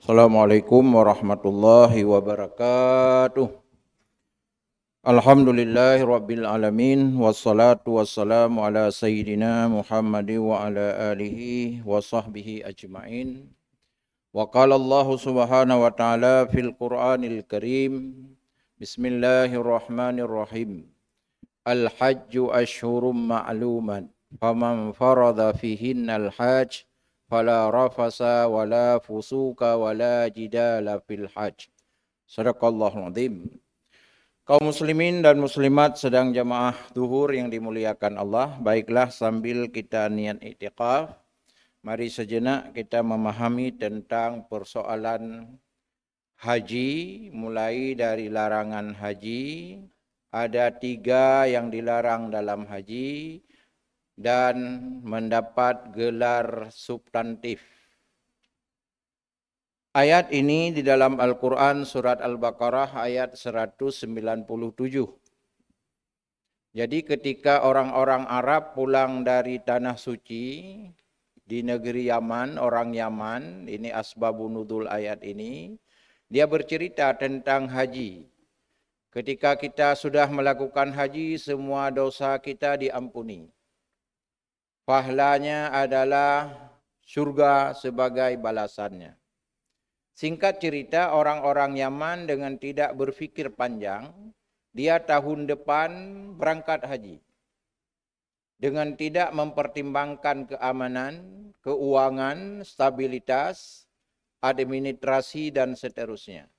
Assalamualaikum warahmatullahi wabarakatuh. Alhamdulillahi rabbil alamin. Wassalatu wassalamu ala sayyidina Muhammadin wa ala alihi wa sahbihi ajma'in. Wa qala Allah subhanahu wa ta'ala fil Qur'anil Karim. Bismillahirrahmanirrahim. Al-hajju ashhurum ma'luman. Faman farada fihinnal hajj fala rafasa wala fusuka wala jidala fil hajj. Sadaqallahul azim. Kaum muslimin dan muslimat sedang jamaah zuhur yang dimuliakan Allah, baiklah sambil kita niat i'tikaf, mari sejenak kita memahami tentang persoalan haji, mulai dari larangan haji. Ada 3 yang dilarang dalam haji dan mendapat gelar substantif. Ayat ini di dalam Al-Quran surat Al-Baqarah ayat 197. Jadi ketika orang-orang Arab pulang dari Tanah Suci di negeri Yaman, orang Yaman, ini asbabun nuzul ayat ini, dia bercerita tentang haji. Ketika kita sudah melakukan haji, semua dosa kita diampuni. Pahalanya adalah surga sebagai balasannya. Singkat cerita, orang-orang Yaman dengan tidak berfikir panjang, dia tahun depan berangkat haji. Dengan tidak mempertimbangkan keamanan, keuangan, stabilitas, administrasi dan seterusnya.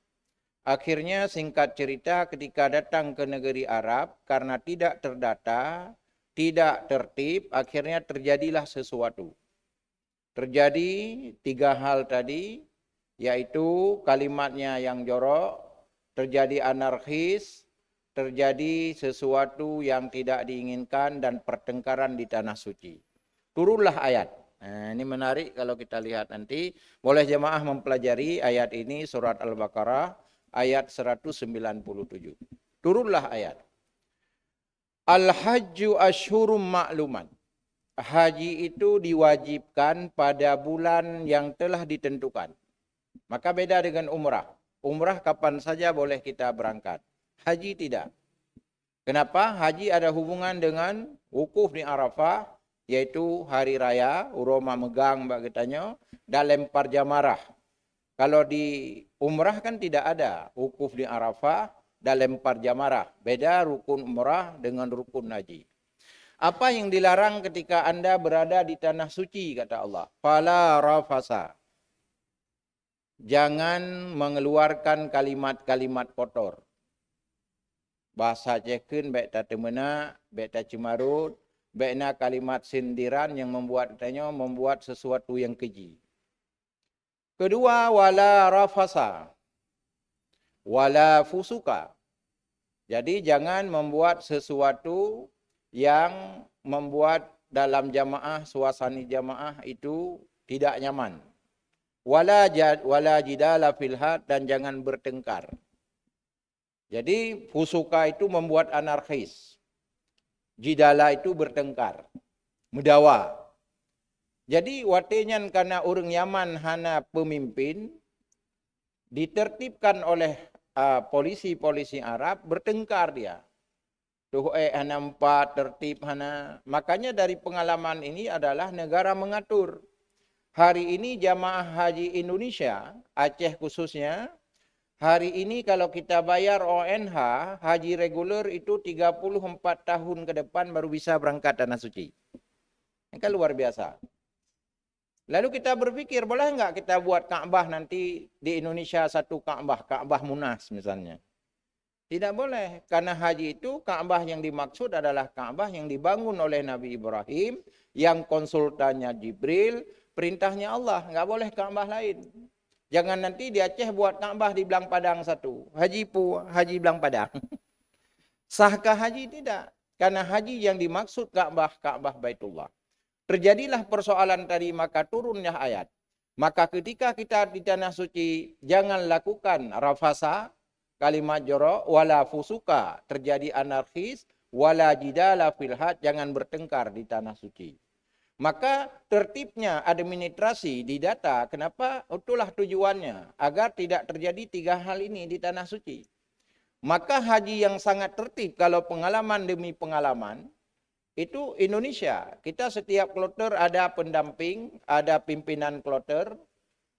Akhirnya singkat cerita ketika datang ke negeri Arab, karena tidak terdata, tidak tertib, akhirnya terjadilah sesuatu. Terjadi 3 hal tadi, yaitu kalimatnya yang jorok, terjadi anarkis, terjadi sesuatu yang tidak diinginkan dan pertengkaran di Tanah Suci. Turunlah ayat. Nah, ini menarik kalau kita lihat nanti. Boleh jemaah mempelajari ayat ini surat Al-Baqarah ayat 197. Turunlah ayat. Al-hajju ashhurum ma'luman. Haji itu diwajibkan pada bulan yang telah ditentukan. Maka beda dengan umrah. Umrah kapan saja boleh kita berangkat. Haji tidak. Kenapa? Haji ada hubungan dengan wukuf di Arafah, yaitu hari raya, uroma megang bagitanya, dan lempar jamarah. Kalau di umrah kan tidak ada wukuf di Arafah dan lempar jamarah. Beda rukun umrah dengan rukun haji. Apa yang dilarang ketika Anda berada di Tanah Suci, kata Allah? Fala rafasa. Jangan mengeluarkan kalimat-kalimat kotor. Bahasa cekin, baik tak temena, baik tak cemarut, baiknya kalimat sindiran yang membuat sesuatu yang keji. Kedua, wala rafasa, wala fusuka. Jadi jangan membuat sesuatu yang membuat dalam jamaah, suasana jamaah itu tidak nyaman. Wala jidala fil had, dan jangan bertengkar. Jadi fusuka itu membuat anarkis. Jidala itu bertengkar, medawa. Jadi watenyan karena orang Yaman hana pemimpin, ditertibkan oleh polisi-polisi Arab, bertengkar dia. Tuh hana 4 tertib hana. Makanya dari pengalaman ini adalah negara mengatur. Hari ini jamaah haji Indonesia, Aceh khususnya, hari ini kalau kita bayar ONH, haji reguler itu 34 tahun ke depan baru bisa berangkat Tanah Suci. Ini kan luar biasa. Lalu kita berpikir, boleh enggak kita buat Ka'bah nanti di Indonesia satu Ka'bah Munas misalnya. Tidak boleh, karena haji itu Ka'bah yang dimaksud adalah Ka'bah yang dibangun oleh Nabi Ibrahim, yang konsultannya Jibril, perintahnya Allah, enggak boleh Ka'bah lain. Jangan nanti di Aceh buat Ka'bah di Belang Padang satu, haji Belang Padang. Sahkah haji? Tidak, karena haji yang dimaksud Ka'bah Baitullah. Terjadilah persoalan tadi, maka turunnya ayat. Maka ketika kita di Tanah Suci, jangan lakukan rafasa, kalimat jorok, wala fusuka, terjadi anarkis, wala jidala fil had, jangan bertengkar di Tanah Suci. Maka tertibnya administrasi di data, kenapa? Itulah tujuannya, agar tidak terjadi 3 hal ini di Tanah Suci. Maka haji yang sangat tertib kalau pengalaman demi pengalaman, itu Indonesia. Kita setiap kloter ada pendamping, ada pimpinan kloter,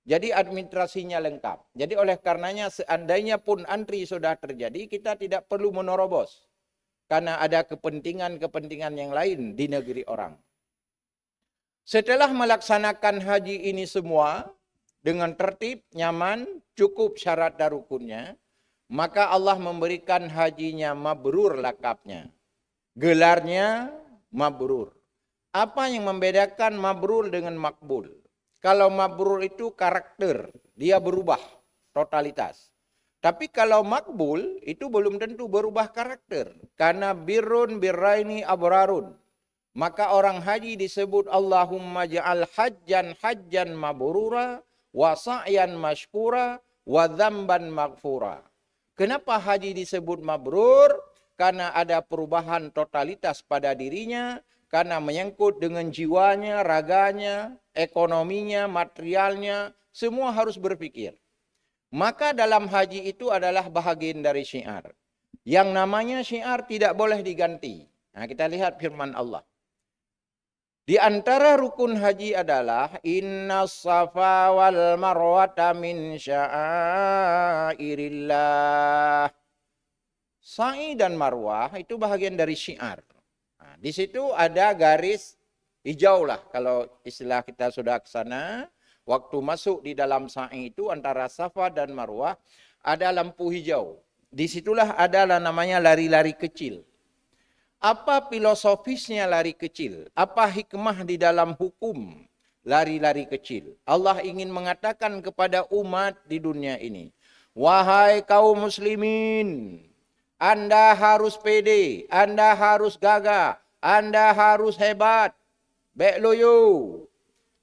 jadi administrasinya lengkap. Jadi oleh karenanya seandainya pun antri sudah terjadi, kita tidak perlu menerobos. Karena ada kepentingan-kepentingan yang lain di negeri orang. Setelah melaksanakan haji ini semua, dengan tertib, nyaman, cukup syarat dan rukunnya, maka Allah memberikan hajinya mabrur lakapnya. Gelarnya mabrur. Apa yang membedakan mabrur dengan makbul? Kalau mabrur itu karakter, dia berubah totalitas. Tapi kalau makbul itu belum tentu berubah karakter. Karena birrun birraini abrarun. Maka orang haji disebut Allahumma ja'al hajjan mabrura wa sa'yan mashkura wa dzamban maghfura. Kenapa haji disebut mabrur? Karena ada perubahan totalitas pada dirinya, karena menyangkut dengan jiwanya, raganya, ekonominya, materialnya, semua harus berpikir. Maka dalam haji itu adalah bahagian dari syiar. Yang namanya syiar tidak boleh diganti. Nah, kita lihat firman Allah. Di antara rukun haji adalah inna safa wal marwata min sya'airillah. Sa'i dan marwah itu bahagian dari syiar. Nah, di situ ada garis hijau lah kalau istilah kita sudah ke sana. Waktu masuk di dalam sa'i itu antara safa dan marwah ada lampu hijau. Disitulah adalah namanya lari-lari kecil. Apa filosofisnya lari kecil? Apa hikmah di dalam hukum lari-lari kecil? Allah ingin mengatakan kepada umat di dunia ini, wahai kaum muslimin, Anda harus pede, Anda harus gagah, Anda harus hebat. Bekloyo.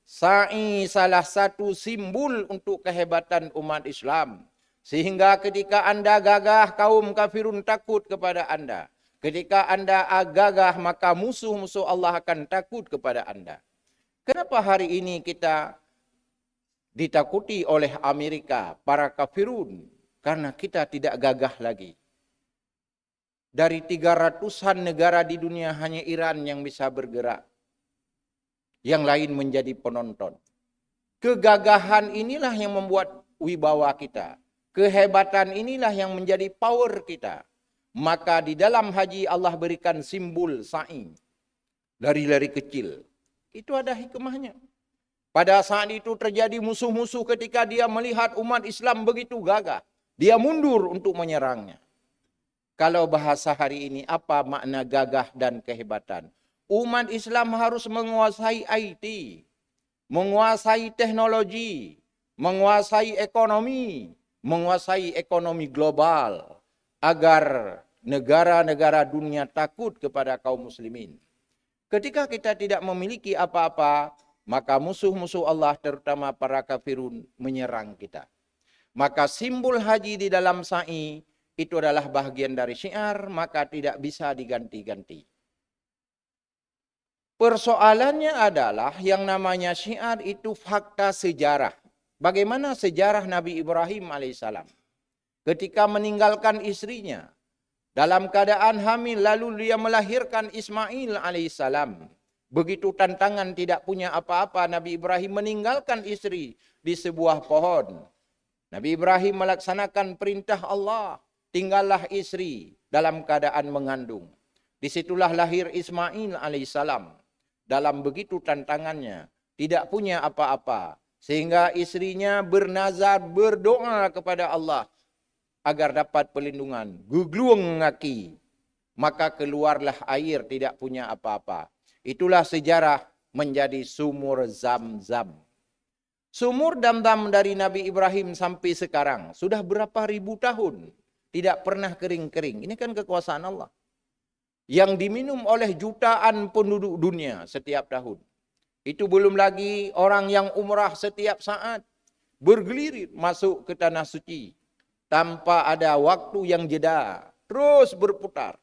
Sa'i salah satu simbol untuk kehebatan umat Islam. Sehingga ketika Anda gagah, kaum kafirun takut kepada Anda. Ketika Anda gagah, maka musuh-musuh Allah akan takut kepada Anda. Kenapa hari ini kita ditakuti oleh Amerika, para kafirun? Karena kita tidak gagah lagi. Dari 300-an negara di dunia, hanya Iran yang bisa bergerak. Yang lain menjadi penonton. Kegagahan inilah yang membuat wibawa kita. Kehebatan inilah yang menjadi power kita. Maka di dalam haji Allah berikan simbol sa'i. Lari-lari kecil. Itu ada hikmahnya. Pada saat itu terjadi musuh-musuh ketika dia melihat umat Islam begitu gagah. Dia mundur untuk menyerangnya. Kalau bahasa hari ini, apa makna gagah dan kehebatan? Umat Islam harus menguasai IT. Menguasai teknologi. Menguasai ekonomi global. Agar negara-negara dunia takut kepada kaum muslimin. Ketika kita tidak memiliki apa-apa, maka musuh-musuh Allah terutama para kafirun menyerang kita. Maka simbol haji di dalam sa'i itu adalah bahagian dari syiar, maka tidak bisa diganti-ganti. Persoalannya adalah yang namanya syiar itu fakta sejarah. Bagaimana sejarah Nabi Ibrahim alaihissalam? Ketika meninggalkan istrinya, dalam keadaan hamil, lalu dia melahirkan Ismail alaihissalam. Begitu tantangan, tidak punya apa-apa, Nabi Ibrahim meninggalkan istri di sebuah pohon. Nabi Ibrahim melaksanakan perintah Allah, tinggallah istri dalam keadaan mengandung. Disitulah lahir Ismail alaihissalam. Dalam begitu tantangannya, tidak punya apa-apa. Sehingga istrinya bernazar, berdoa kepada Allah agar dapat perlindungan. Gugluang ngaki. Maka keluarlah air, tidak punya apa-apa. Itulah sejarah menjadi sumur Zam-Zam. Sumur Zam-Zam dari Nabi Ibrahim sampai sekarang. Sudah berapa ribu tahun. Tidak pernah kering-kering. Ini kan kekuasaan Allah. Yang diminum oleh jutaan penduduk dunia setiap tahun. Itu belum lagi orang yang umrah setiap saat. Bergelirir masuk ke tanah suci. Tanpa ada waktu yang jeda. Terus berputar.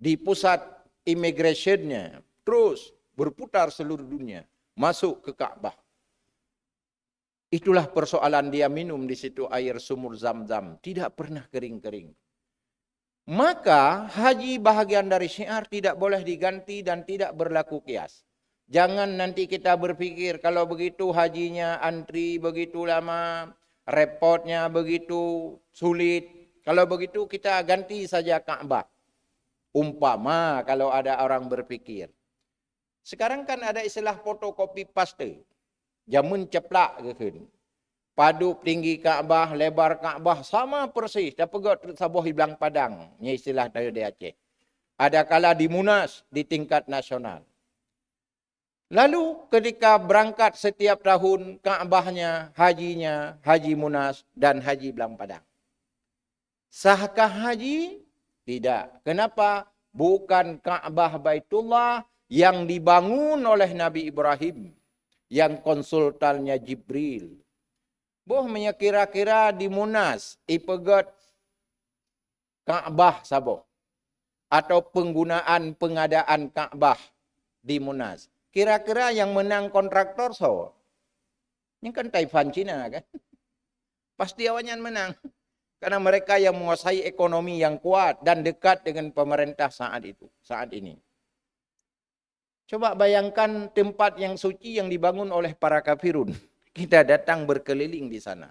Di pusat immigrationnya. Terus berputar seluruh dunia, masuk ke Ka'bah. Itulah persoalan dia minum di situ air sumur Zam-Zam, tidak pernah kering-kering. Maka haji bahagian dari syiar tidak boleh diganti dan tidak berlaku kias. Jangan nanti kita berpikir kalau begitu hajinya antri begitu lama, repotnya begitu sulit. Kalau begitu kita ganti saja Ka'bah. Umpama kalau ada orang berpikir. Sekarang kan ada istilah fotokopi paste. Jamun ceplak gitu. Paduk tinggi Kaabah, lebar Kaabah sama persis. Dah pegot sabuh hilang padang. Ini istilah dari Aceh. Ada kala di Munas di tingkat nasional. Lalu ketika berangkat setiap tahun Kaabahnya, hajinya, haji Munas dan haji Belang Padang. Sahkah haji? Tidak. Kenapa? Bukan Kaabah Baitullah yang dibangun oleh Nabi Ibrahim. Yang konsultannya Jibril. Boh kira-kira di Munas, ipegot Ka'bah sabo. Atau penggunaan pengadaan Ka'bah di Munas. Kira-kira yang menang kontraktor so. Ini kan Taifan Cina kan. Pasti awalnya menang. Karena mereka yang menguasai ekonomi yang kuat dan dekat dengan pemerintah saat ini. Coba bayangkan tempat yang suci yang dibangun oleh para kafirun. Kita datang berkeliling di sana.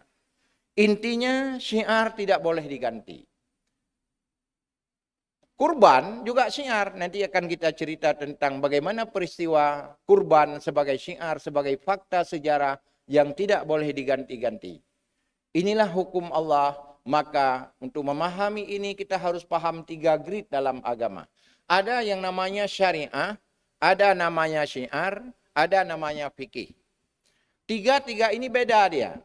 Intinya syiar tidak boleh diganti. Kurban juga syiar. Nanti akan kita cerita tentang bagaimana peristiwa kurban sebagai syiar, sebagai fakta sejarah yang tidak boleh diganti-ganti. Inilah hukum Allah. Maka untuk memahami ini kita harus paham 3 grid dalam agama. Ada yang namanya syariah, ada namanya syiar, ada namanya fikih. Tiga ini beda dia.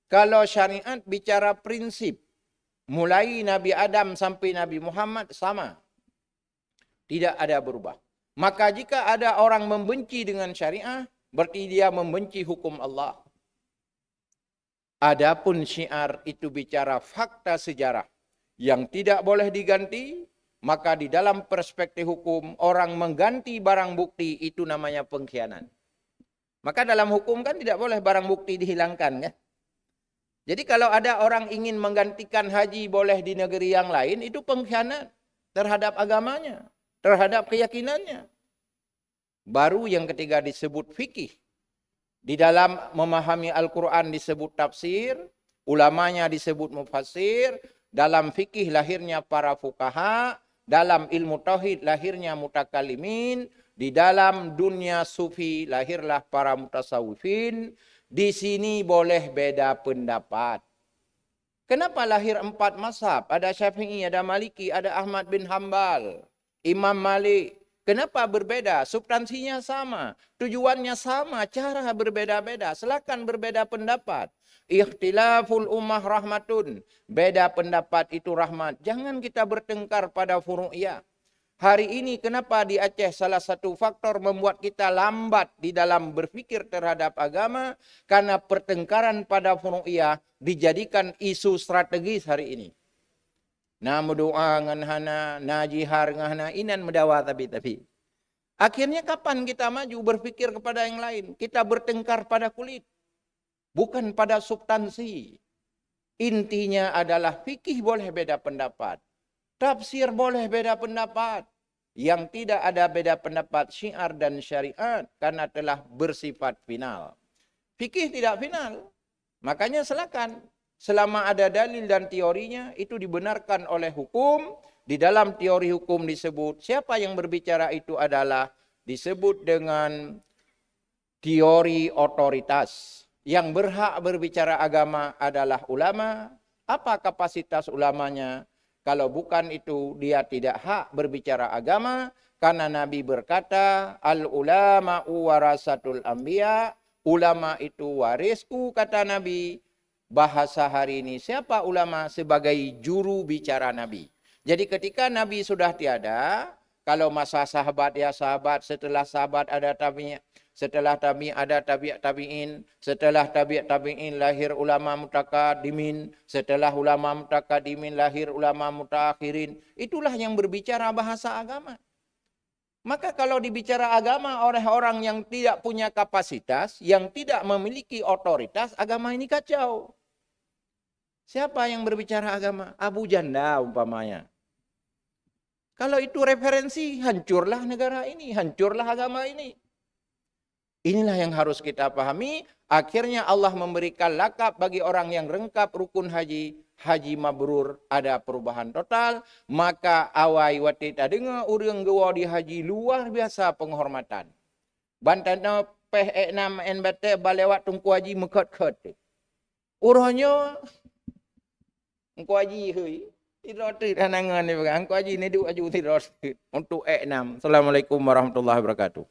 Kalau syariat bicara prinsip. Mulai Nabi Adam sampai Nabi Muhammad sama. Tidak ada berubah. Maka jika ada orang membenci dengan syariah, berarti dia membenci hukum Allah. Adapun syiar itu bicara fakta sejarah. Yang tidak boleh diganti, maka di dalam perspektif hukum, orang mengganti barang bukti itu namanya pengkhianat. Maka dalam hukum kan tidak boleh barang bukti dihilangkan kan. Jadi kalau ada orang ingin menggantikan haji boleh di negeri yang lain, itu pengkhianat terhadap agamanya, terhadap keyakinannya. Baru yang ketiga disebut fikih. Di dalam memahami Al-Quran disebut tafsir, ulamanya disebut mufassir, dalam fikih lahirnya para fuqaha, dalam ilmu tauhid lahirnya mutakalimin, di dalam dunia sufi lahirlah para mutasawwifin. Di sini boleh beda pendapat. Kenapa lahir 4 mazhab? Ada Syafi'i, ada Maliki, ada Ahmad bin Hambal, Imam Malik. Kenapa berbeda? Substansinya sama, tujuannya sama, cara berbeda-beda. Silakan berbeda pendapat. Ikhtilaful ummah rahmatun. Beda pendapat itu rahmat. Jangan kita bertengkar pada furu'iyah. Hari ini kenapa di Aceh salah satu faktor membuat kita lambat di dalam berpikir terhadap agama? Karena pertengkaran pada furu'iyah dijadikan isu strategis hari ini. Na berdoa dengan hana, na jihar dengan hana, inan mendawa tapi. Akhirnya kapan kita maju berpikir kepada yang lain? Kita bertengkar pada kulit. Bukan pada substansi. Intinya adalah fikih boleh beda pendapat. Tafsir boleh beda pendapat. Yang tidak ada beda pendapat syiar dan syariat karena telah bersifat final. Fikih tidak final. Makanya silakan. Selama ada dalil dan teorinya itu dibenarkan oleh hukum. Di dalam teori hukum disebut siapa yang berbicara itu adalah disebut dengan teori otoritas. Yang berhak berbicara agama adalah ulama. Apa kapasitas ulamanya? Kalau bukan itu, dia tidak hak berbicara agama. Karena Nabi berkata, al-ulama'u warasatul anbiya. Ulama itu warisku, kata Nabi. Bahasa hari ini, siapa ulama? Sebagai juru bicara Nabi. Jadi ketika Nabi sudah tiada, kalau masa sahabat ya sahabat, setelah sahabat ada tabi'in, setelah tabi ada tabi'in, setelah tabi'in lahir ulama mutakadimin, setelah ulama mutakadimin lahir ulama mutakhirin. Itulah yang berbicara bahasa agama. Maka kalau dibicara agama oleh orang yang tidak punya kapasitas, yang tidak memiliki otoritas, agama ini kacau. Siapa yang berbicara agama? Abu Janda umpamanya. Kalau itu referensi, hancurlah negara ini, hancurlah agama ini. Inilah yang harus kita pahami. Akhirnya Allah memberikan lakab bagi orang yang rengkap rukun haji. Haji mabrur, ada perubahan total. Maka awai watita dengar urang gewa di haji luar biasa penghormatan. Bantana peh enam bate balewat tungku haji mekat-kat. Urahnya engkau haji hui. Tidak nangan ni angko haji ni duk aju tidak untuk enam. Assalamualaikum warahmatullahi wabarakatuh.